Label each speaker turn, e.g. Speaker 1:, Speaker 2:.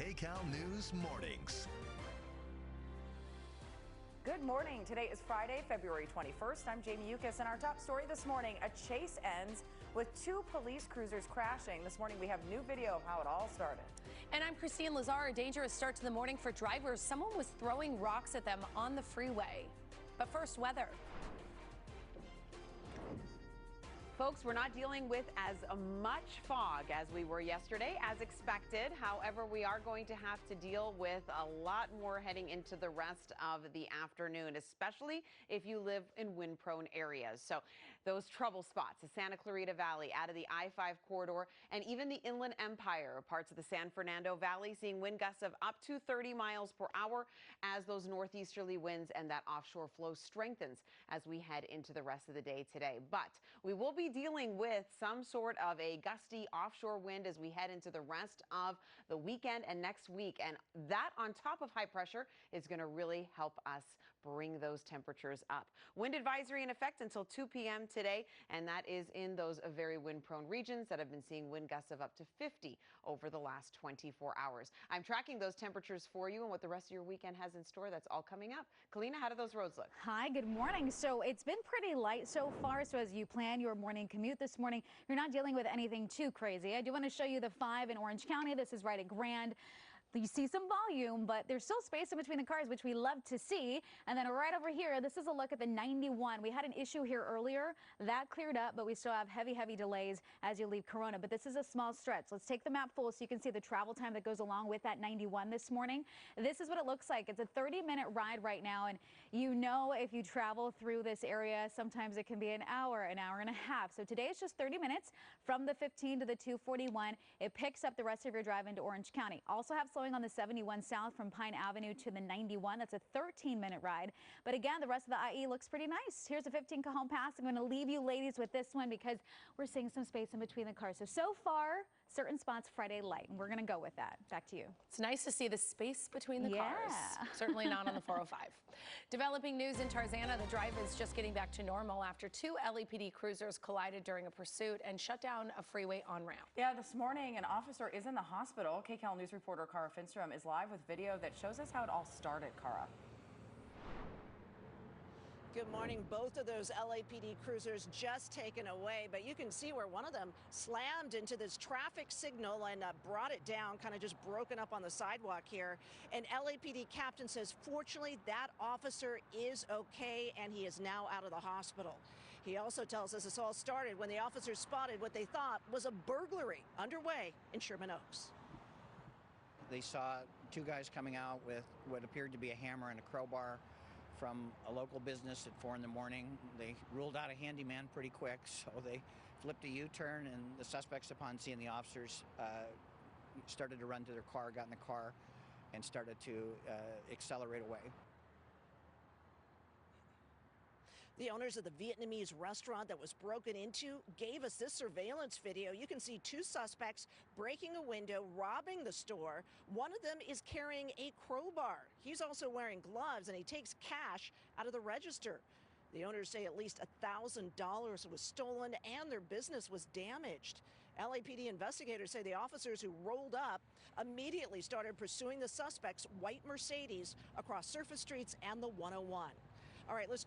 Speaker 1: Kcal News Mornings.
Speaker 2: Good morning. Today is Friday, February 21st. I'm Jamie Yukas, and our top story this morning, a chase ends with two police cruisers crashing. This morning we have new video of how it all started.
Speaker 3: And I'm Christine Lazar. A dangerous start to the morning for drivers. Someone was throwing rocks at them on the freeway. But first, weather.
Speaker 4: Folks, we're not dealing with as much fog as we were yesterday, as expected. However, we are going to have to deal with a lot more heading into the rest of the afternoon, especially if you live in wind-prone areas. So those trouble spots, the Santa Clarita Valley, out of the I-5 corridor, and even the Inland Empire, parts of the San Fernando Valley, seeing wind gusts of up to 30 miles per hour as those northeasterly winds and that offshore flow strengthens as we head into the rest of the day today. But we will be dealing with some sort of a gusty offshore wind as we head into the rest of the weekend and next week. And that on top of high pressure is going to really help us bring those temperatures up. Wind advisory in effect until 2 p.m. today, and that is in those very wind-prone regions that have been seeing wind gusts of up to 50 over the last 24 hours. I'm tracking those temperatures for you and what the rest of your weekend has in store. That's all coming up. Kalina, how do those roads look?
Speaker 5: Hi, good morning. So it's been pretty light so far. So as you plan your morning commute this morning, you're not dealing with anything too crazy. I do want to show you the 5 in Orange County. This is right at Grand. You see some volume, but there's still space in between the cars, which we love to see. And then right over here, this is a look at the 91. We had an issue here earlier that cleared up, but we still have heavy delays as you leave Corona. But this is a small stretch. Let's take the map full so you can see the travel time that goes along with that 91 this morning. This is what it looks like. It's a 30-minute ride right now. And you know, if you travel through this area, sometimes it can be an hour and a half. So today it's just 30 minutes from the 15 to the 241. It picks up the rest of your drive into Orange County. Also have slowing on the 71 south from Pine Avenue to the 91. That's a 13-minute ride. But again, the rest of the IE looks pretty nice. Here's a 15 Cajon Pass. I'm going to leave you ladies with this one because we're seeing some space in between the cars. So far, certain spots Friday light, and we're going to go with that. Back to you.
Speaker 3: It's nice to see the space between the cars. Certainly not on the 405. Developing news in Tarzana. The drive is just getting back to normal after two LAPD cruisers collided during a pursuit and shut down a freeway on-ramp.
Speaker 2: Yeah, this morning an officer is in the hospital. Kcal News reporter Cara Finstrom is live with video that shows us how it all started. Cara.
Speaker 6: Good morning. Both of those LAPD cruisers just taken away, but you can see where one of them slammed into this traffic signal and brought it down, kind of just broken up on the sidewalk here. An LAPD captain says, fortunately, that officer is okay, and he is now out of the hospital. He also tells us this all started when the officers spotted what they thought was a burglary underway in Sherman Oaks.
Speaker 7: They saw two guys coming out with what appeared to be a hammer and a crowbar from a local business at 4 in the morning. They ruled out a handyman pretty quick, so they flipped a U-turn, and the suspects, upon seeing the officers, started to run to their car, got in the car, and started to accelerate away.
Speaker 6: The owners of the Vietnamese restaurant that was broken into gave us this surveillance video. You can see two suspects breaking a window, robbing the store. One of them is carrying a crowbar. He's also wearing gloves, and he takes cash out of the register. The owners say at least $1,000 was stolen and their business was damaged. LAPD investigators say the officers who rolled up immediately started pursuing the suspect's white Mercedes across surface streets and the 101. All right, let's